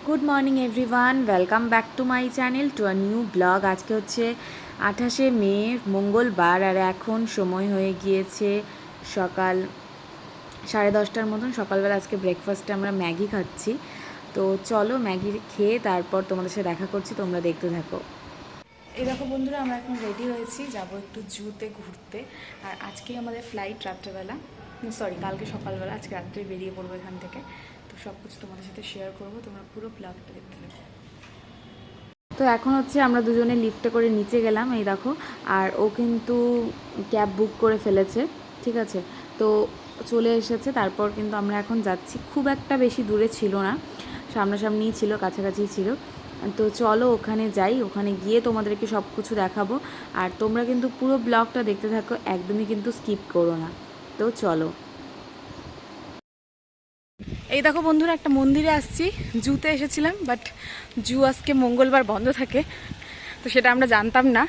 Good morning everyone, welcome back to my channel to a new blog. আজকে হচ্ছে 28শে মে, মঙ্গলবার, আর এখন সময় হয়ে গিয়েছে সকাল 10:30টার মতন। সকালবেলা আজকে ব্রেকফাস্টে আমরা ম্যাগি খাচ্ছি। তো চলো ম্যাগি খেয়ে তারপর তোমাদের সাথে দেখা করছি, তোমরা দেখতে থাকো। এই দেখো বন্ধুরা, আমরা এখন রেডি হয়েছি, যাব একটু জুতে ঘুরতে। আর আজকেই আমাদের ফ্লাইট রাত্রেবেলা, কালকে সকালবেলা, আজকে রাত্রে বেরিয়ে পড়বো এখান থেকে। তো সব কিছু তোমাদের সাথে শেয়ার করবো, তোমরা পুরো ব্লগটা দেখতে থাকো। তো এখন হচ্ছে আমরা দুজনে লিফটে করে নিচে গেলাম, এই দেখো। আর ও কিন্তু ক্যাব বুক করে ফেলেছে, ঠিক আছে। তো চলে এসেছে। তারপর কিন্তু আমরা এখন যাচ্ছি, খুব একটা বেশি দূরে ছিল না, সামনাসামনিই ছিল, কাছাকাছি ছিল। তো চলো ওখানে যাই, ওখানে গিয়ে তোমাদেরকে সব কিছু দেখাবো। আর তোমরা কিন্তু পুরো ব্লগটা দেখতে থাকো, একদমই কিন্তু স্কিপ করো না। তো চলো। এই দেখো বন্ধুরা, একটা মন্দিরে আসছি, জুতে এসেছিলাম, বাট জু আজকে মঙ্গলবার বন্ধ থাকে, তো সেটা আমরা জানতাম না।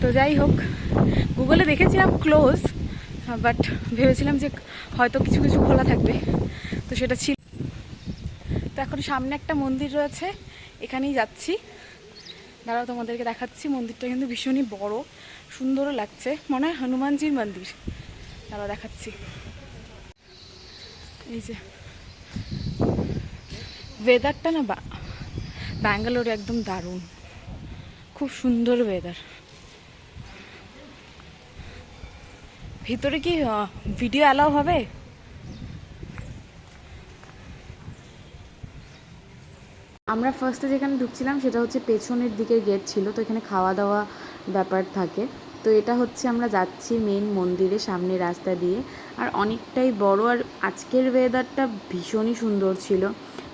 তো যাই হোক, গুগলে দেখেছিলাম ক্লোজ, বাট ভেবেছিলাম যে হয়তো কিছু কিছু খোলা থাকবে, তো সেটা ছিল। তো এখন সামনে একটা মন্দির রয়েছে, এখানেই যাচ্ছি। দাঁড়াও তোমাদেরকে দেখাচ্ছি। মন্দিরটা কিন্তু ভীষণই বড়, সুন্দরও লাগছে, মনে হয় হনুমানজির মন্দির। দাঁড়াও দেখাচ্ছি। এই যে ওয়েদারটা না ব্যাঙ্গালোরে একদম দারুণ, খুব সুন্দর ওয়েদার। ভিতরে কি ভিডিও অ্যালাউ হবে? আমরা ফার্স্টে যেখানে ঢুকছিলাম সেটা হচ্ছে পেছনের দিকের গেট ছিল, তো এখানে খাওয়া দাওয়া ব্যাপার থাকে। তো এটা হচ্ছে আমরা যাচ্ছি মেন মন্দিরে, সামনে রাস্তা দিয়ে। আর অনেকটাই বড়, আর আজকের ওয়েদারটা ভীষণই সুন্দর ছিল,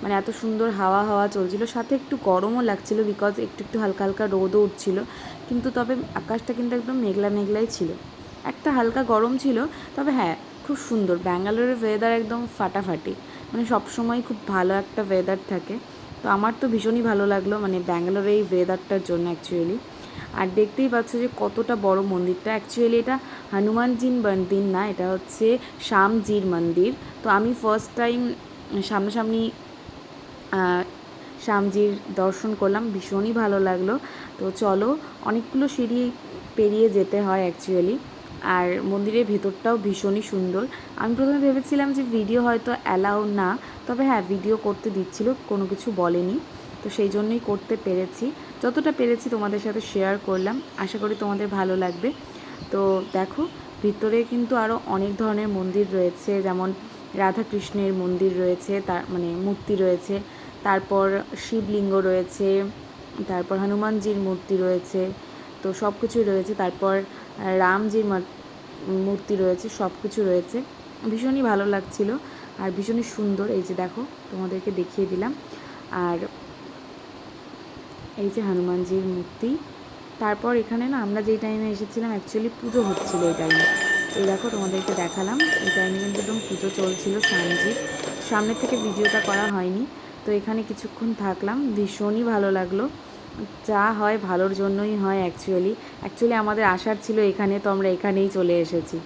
মানে এত সুন্দর হাওয়া হাওয়া চলছিল, সাথে একটু গরমও লাগছিল, বিকজ একটু একটু হালকা হালকা রোদও উঠছিল। কিন্তু তবে আকাশটা কিন্তু একদম মেঘলা মেঘলাই ছিল, একটা হালকা গরম ছিল। তবে হ্যাঁ, খুব সুন্দর। ব্যাঙ্গালোরের ওয়েদার একদম ফাটাফাটি, মানে সবসময় খুব ভালো একটা ওয়েদার থাকে। তো আমার তো ভীষণই ভালো লাগলো, মানে ব্যাঙ্গালোরের এই ওয়েদারটার জন্য অ্যাকচুয়ালি। আর দেখতেই পাচ্ছ যে কতটা বড় মন্দিরটা। অ্যাকচুয়ালি এটা হনুমানজির মন্দির না, এটা হচ্ছে শ্যামজির মন্দির। তো আমি ফার্স্ট টাইম সামনাসামনি শ্যামজির দর্শন করলাম, ভীষণই ভালো লাগলো। তো চলো, অনেকগুলো সিঁড়ি পেরিয়ে যেতে হয় অ্যাকচুয়ালি। আর মন্দিরের ভেতরটাও ভীষণই সুন্দর। আমি প্রথমে ভেবেছিলাম যে ভিডিও হয়তো অ্যালাউ না, তবে হ্যাঁ, ভিডিও করতে দিচ্ছিল, কোনো কিছু বলেনি। তো সেই জন্যই করতে পেরেছি, যতটা পেরেছি তোমাদের সাথে শেয়ার করলাম। আশা করি তোমাদের ভালো লাগবে। তো দেখো, ভিতরে কিন্তু আরও অনেক ধরনের মন্দির রয়েছে, যেমন রাধাকৃষ্ণের মন্দির রয়েছে, তার মানে মূর্তি রয়েছে, তারপর শিবলিঙ্গ রয়েছে, তারপর হনুমানজির মূর্তি রয়েছে, তো সব কিছুই রয়েছে। তারপর রামজির মূর্তি রয়েছে, সব কিছু রয়েছে। ভীষণই ভালো লাগছিল আর ভীষণই সুন্দর। এই যে দেখো, তোমাদেরকে দেখিয়ে দিলাম। আর এই যে হনুমানজির মূর্তি। তারপর এখানে না, আমরা যেই টাইমে এসেছিলাম অ্যাকচুয়ালি পুজো হচ্ছিলো এই টাইমে। এই দেখো, তোমাদেরকে দেখালাম, এই টাইমে কিন্তু একদম পুজো চলছিল শ্যামজির। সামনের থেকে ভিডিওটা করা হয়নি। তো এখানে কিছুক্ষণ থাকলাম, ভীষণই ভালো লাগলো। যা হয় ভালোর জন্যই হয় অ্যাকচুয়ালি। আমাদের আসার ছিল এখানে, তো আমরা এখানেই চলে এসেছি।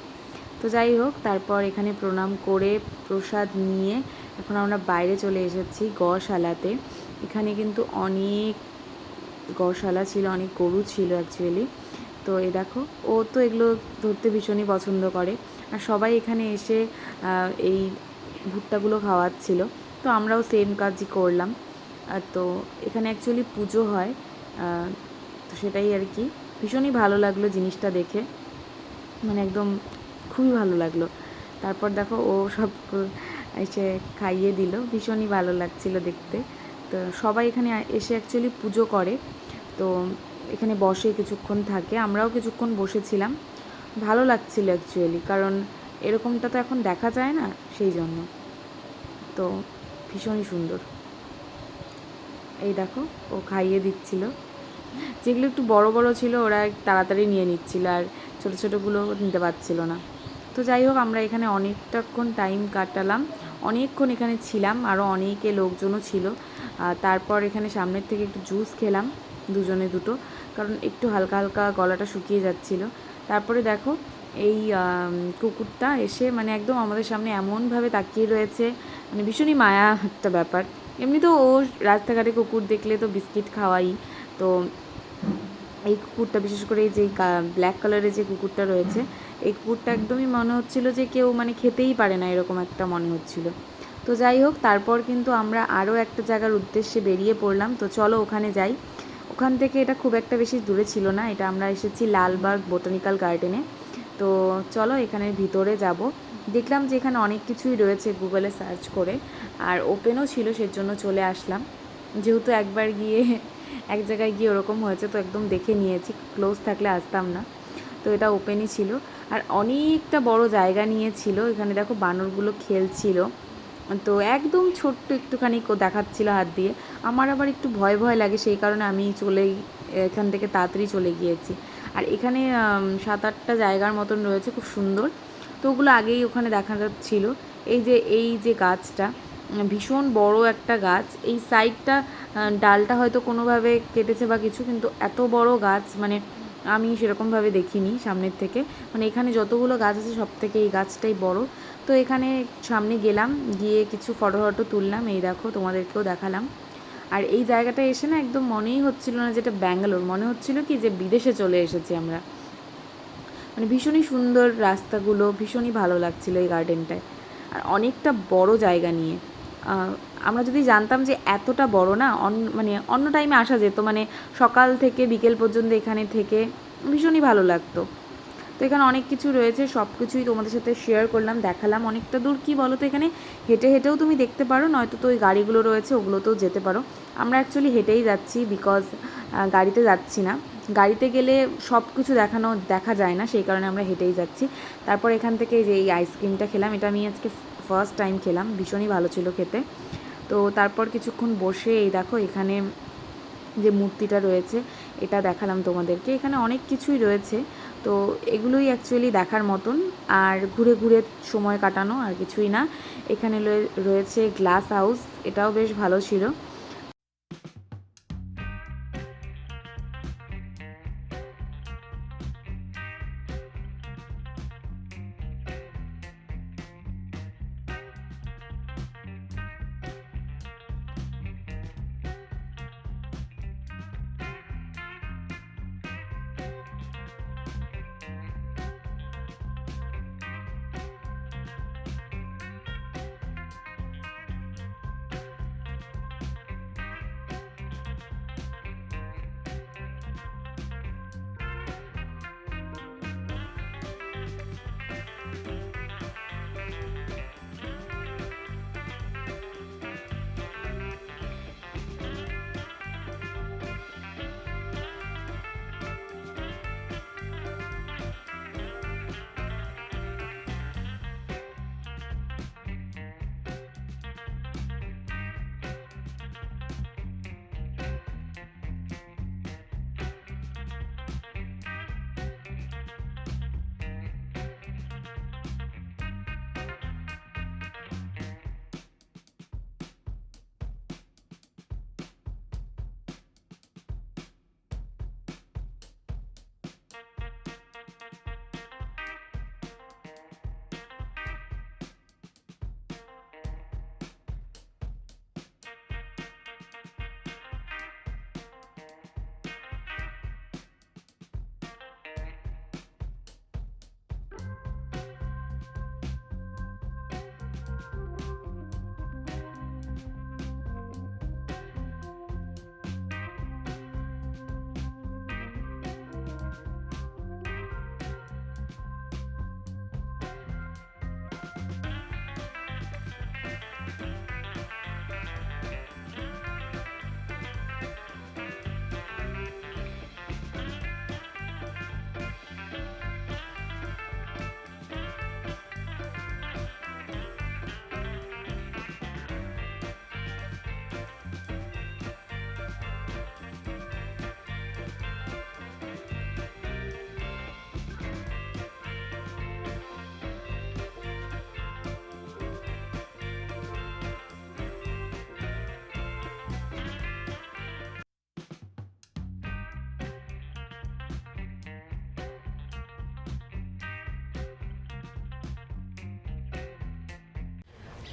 তো যাই হোক, তারপর এখানে প্রণাম করে প্রসাদ নিয়ে এখন আমরা বাইরে চলে এসেছি গোশালাতে। এখানে কিন্তু অনেক গৌশালা ছিল, অনেক গরু ছিল অ্যাকচুয়ালি। তো এই দেখো, ও তো এগুলো ধরতে ভীষণই পছন্দ করে। আর সবাই এখানে এসে এই ভুট্টাগুলো খাওয়াচ্ছিল, তো আমরাও সেম কাজই করলাম। তো এখানে অ্যাকচুয়ালি পুজো হয়, তো সেটাই আর কি। ভীষণই ভালো লাগলো জিনিসটা দেখে, মানে একদম খুবই ভালো লাগলো। তারপর দেখো, ও সব এসে খাইয়ে দিল, ভীষণই ভালো লাগছিল দেখতে। তো সবাই এখানে এসে অ্যাকচুয়ালি পুজো করে, তো এখানে বসে কিছুক্ষণ থাকে, আমরাও কিছুক্ষণ বসেছিলাম। ভালো লাগছিল অ্যাকচুয়ালি, কারণ এরকমটা তো এখন দেখা যায় না, সেই জন্য। তো ভীষণই সুন্দর। এই দেখো, ও খাইয়ে দিচ্ছিল। যেগুলো একটু বড় বড় ছিল ওরা তাড়াতাড়ি নিয়ে নিচ্ছিল, আর ছোটো ছোটোগুলো নিতে পারছিল না। তো যাই হোক, আমরা এখানে অনেকটাক্ষণ টাইম কাটালাম, অনেকক্ষণ এখানে ছিলাম, আরও অনেকে লোকজনও ছিল। তারপর এখানে সামনের থেকে একটু জুস খেলাম, দুজনে দুটো, কারণ একটু হালকা হালকা গলাটা শুকিয়ে যাচ্ছিল। তারপরে দেখো, এই কুকুরটা এসে মানে একদম আমাদের সামনে এমনভাবে তাকিয়ে রয়েছে, মানে ভীষণই মায়া একটা ব্যাপার। এমনি তো ও রাস্তাঘাটে কুকুর দেখলে তো বিস্কিট খাওয়াই। তো এই কুকুরটা, বিশেষ করে এই যে ব্ল্যাক কালারের যে কুকুরটা রয়েছে, এই কুকুরটা একদমই মনে হচ্ছিলো যে কেউ মানে খেতেই পারে না, এরকম একটা মনে হচ্ছিলো। তো যাই হোক, তারপর কিন্তু আমরা আরও একটা জায়গার উদ্দেশ্যে বেরিয়ে পড়লাম। তো চলো ওখানে যাই। ওখান থেকে এটা খুব একটা বেশি দূরে ছিল না, এটা আমরা এসেছি লালবাগ বোটানিক্যাল গার্ডেনে। তো চলো এখানের ভিতরে যাব। দেখলাম যে এখানে অনেক কিছুই রয়েছে গুগলে সার্চ করে, আর ওপেনও ছিল, সেজন্য চলে আসলাম। যেহেতু একবার গিয়ে এক জায়গায় গিয়ে ওরকম হয়েছে, তো একদম দেখে নিয়েছি, ক্লোজ থাকলে আসতাম না। তো এটা ওপেনই ছিল, আর অনেকটা বড় জায়গা নিয়েছিল। এখানে দেখো বানরগুলো খেলছিল। তো একদম ছোট্ট একটুখানি দেখাচ্ছিল হাত দিয়ে। আমার আবার একটু ভয় ভয় লাগে, সেই কারণে আমি এখান থেকে তাড়াতাড়ি চলে গিয়েছি। আর এখানে 7-8টা জায়গার মতন রয়েছে, খুব সুন্দর। তো ওগুলো আগেই ওখানে দেখা যাচ্ছিল। এই যে গাছটা, ভীষণ বড় একটা গাছ, এই সাইডটা ডালটা হয়তো কোনোভাবে কেটেছে বা কিছু, কিন্তু এত বড় গাছ মানে আমি সেরকমভাবে দেখিনি সামনের থেকে। মানে এখানে যতগুলো গাছ আছে সব থেকে এই গাছটাই বড়। তো এখানে সামনে গেলাম, গিয়ে কিছু ফটো তুললাম। এই দেখো, তোমাদেরকেও দেখালাম। আর এই জায়গাটা এসে না একদম মনেই হচ্ছিল না যেটা ব্যাঙ্গালোর, মনে হচ্ছিল কি যে বিদেশে চলে এসেছি আমরা। মানে ভীষণই সুন্দর রাস্তাগুলো, ভীষণই ভালো লাগছিলো এই গার্ডেনটায়। আর অনেকটা বড় জায়গা নিয়ে। আমরা যদি জানতাম যে এতটা বড় না, মানে অন্য টাইমে আসা যেত, মানে সকাল থেকে বিকেল পর্যন্ত এখানে থেকে ভীষণই ভালো লাগতো। তো এখানে অনেক কিছু রয়েছে, সব কিছুই তোমাদের সাথে শেয়ার করলাম, দেখালাম। অনেকটা দূর কি বলো তো, এখানে হেঁটে হেঁটেও তুমি দেখতে পারো, নয়তো তো ওই গাড়িগুলো রয়েছে ওগুলোতেও যেতে পারো। আমরা অ্যাকচুয়ালি হেঁটেই যাচ্ছি, বিকজ গাড়িতে যাচ্ছি না। গাড়িতে গেলে সব কিছু দেখা যায় না, সেই কারণে আমরা হেঁটেই যাচ্ছি। তারপর এখান থেকে যে এই আইসক্রিমটা খেলাম, এটা আমি আজকে ফার্স্ট টাইম খেলাম, ভীষণই ভালো ছিল খেতে। তো তারপর কিছুক্ষণ বসে এই দেখো এখানে যে মূর্তিটা রয়েছে এটা দেখালাম তোমাদেরকে। এখানে অনেক কিছুই রয়েছে, তো এগুলোই অ্যাকচুয়ালি দেখার মতন, আর ঘুরে ঘুরে সময় কাটানো, আর কিছুই না। এখানে রয়েছে গ্লাস হাউস, এটাও বেশ ভালো ছিল।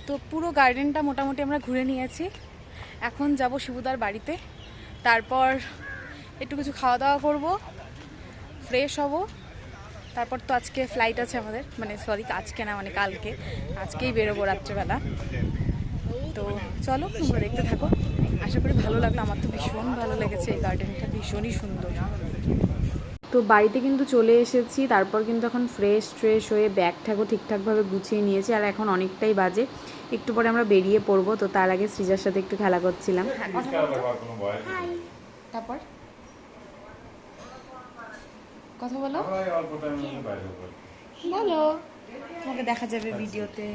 তো পুরো গার্ডেনটা মোটামুটি আমরা ঘুরে নিয়েছি। এখন যাব শিবুদার বাড়িতে, তারপর একটু কিছু খাওয়া দাওয়া করবো, ফ্রেশ হব। তারপর তো আজকে ফ্লাইট আছে আমাদের, মানে সরি আজকে না, মানে কালকে, আজকেই বেরোবো রাত্রেবেলা। তো চলো তোমরা দেখতে থাকো, আশা করি ভালো লাগলো। আমার তো ভীষণ ভালো লেগেছে, এই গার্ডেনটা ভীষণই সুন্দর। তো বাড়িতে কিন্তু চলে এসেছি, তারপর কিন্তু এখন ফ্রেশ হয়ে ব্যাগ ঠ্যাগও ঠিকঠাকভাবে গুছিয়ে নিয়েছি। আর এখন অনেকটাই বাজে, একটু পরে আমরা বেরিয়ে পড়বো। তো তার আগে সৃজার সাথে একটু খেলা করছিলাম। তারপর কথা বলো, বলো, তোমাকে দেখা যাবে ভিডিওতে।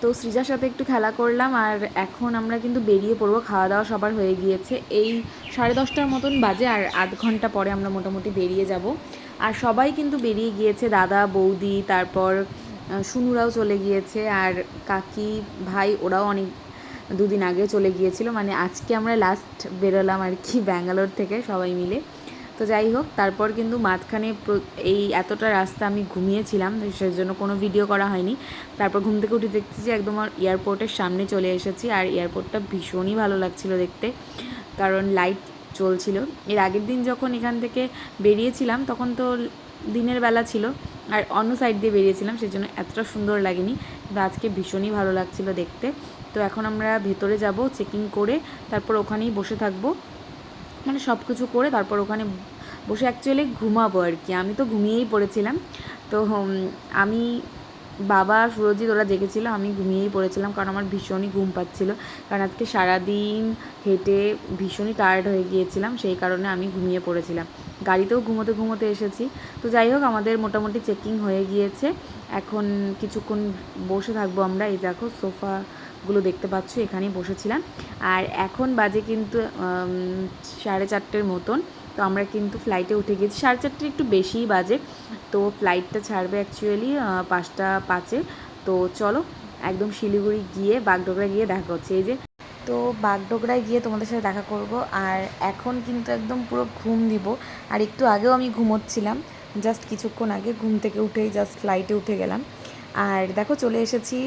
তো সৃজার সাথে একটু খেলা করলাম, আর এখন আমরা কিন্তু বেরিয়ে পড়বো। খাওয়া দাওয়া সবার হয়ে গিয়েছে, এই 10:30টার মতন বাজে, আর আধ ঘন্টা পরে আমরা মোটামুটি বেরিয়ে যাব। আর সবাই কিন্তু বেরিয়ে গিয়েছে, দাদা বৌদি, তারপর সুনুরাও চলে গিয়েছে, আর কাকি ভাই ওরাও অনেক দুদিন আগে চলে গিয়েছিল। মানে আজকে আমরা লাস্ট বেরোলাম আর কি ব্যাঙ্গালোর থেকে সবাই মিলে। তো যাই হোক, তারপর কিন্তু মাঝখানে এই এতটা রাস্তা আমি ঘুমিয়েছিলাম, সেই জন্য কোনো ভিডিও করা হয়নি। তারপর ঘুম থেকে উঠে দেখছি যে একদম এয়ারপোর্টের সামনে চলে এসেছি, আর এয়ারপোর্টটা ভীষণই ভালো লাগছিল দেখতে, কারণ লাইট চলছিল। এর আগের দিন যখন এখান থেকে বেরিয়েছিলাম তখন তো দিনের বেলা ছিল, আর অন্য সাইড দিয়ে বেরিয়েছিলাম, সেই জন্য এতটা সুন্দর লাগেনি, কিন্তু আজকে ভীষণই ভালো লাগছিল দেখতে। তো এখন আমরা ভেতরে যাব, চেকিং করে তারপর ওখানেই বসে থাকবো, মানে সব কিছু করে তারপর ওখানে বসে অ্যাকচুয়ালি ঘুমাবো আর কি। আমি তো ঘুমিয়েই পড়েছিলাম। তো আমি, বাবা, সুরজিৎ ওরা জেগেছিলো, আমি ঘুমিয়েই পড়েছিলাম, কারণ আমার ভীষণই ঘুম পাচ্ছিল, কারণ আজকে সারাদিন হেঁটে ভীষণই টায়ার্ড হয়ে গিয়েছিলাম, সেই কারণে আমি ঘুমিয়ে পড়েছিলাম। গাড়িতেও ঘুমোতে এসেছি। তো যাই হোক, আমাদের মোটামুটি চেকিং হয়ে গিয়েছে। এখন কিছুক্ষণ বসে থাকবো আমরা। এই দেখো সোফাগুলো দেখতে পাচ্ছ, এখানেই বসেছিলাম। আর এখন বাজে কিন্তু 4:30 মতন। তো আমরা কিন্তু ফ্লাইটে উঠে গেছি, 4:30 একটু বেশিই বাজে। তো ফ্লাইটটা ছাড়বে অ্যাকচুয়ালি 5:05। তো চলো একদম শিলিগুড়ি গিয়ে বাগডোগরা গিয়ে দেখা হচ্ছে। এই যে, তো বাগডোগরায় গিয়ে তোমাদের সাথে দেখা করব। আর এখন কিন্তু একদম পুরো ঘুম দিব, আর একটু আগেও আমি ঘুমোচ্ছিলাম, জাস্ট কিছুক্ষণ আগে ঘুম থেকে উঠেই জাস্ট ফ্লাইটে উঠে গেলাম। আর দেখো চলে এসেছি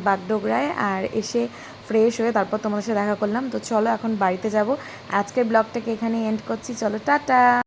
বাগডোগরায়, আর এসে ফ্রেশ হয়ে তারপর তোমাদের সাথে দেখা করলাম। তো চলো এখন বাড়িতে যাব। আজকের ব্লগটাকে এখানে এন্ড করছি, চলো টাটা।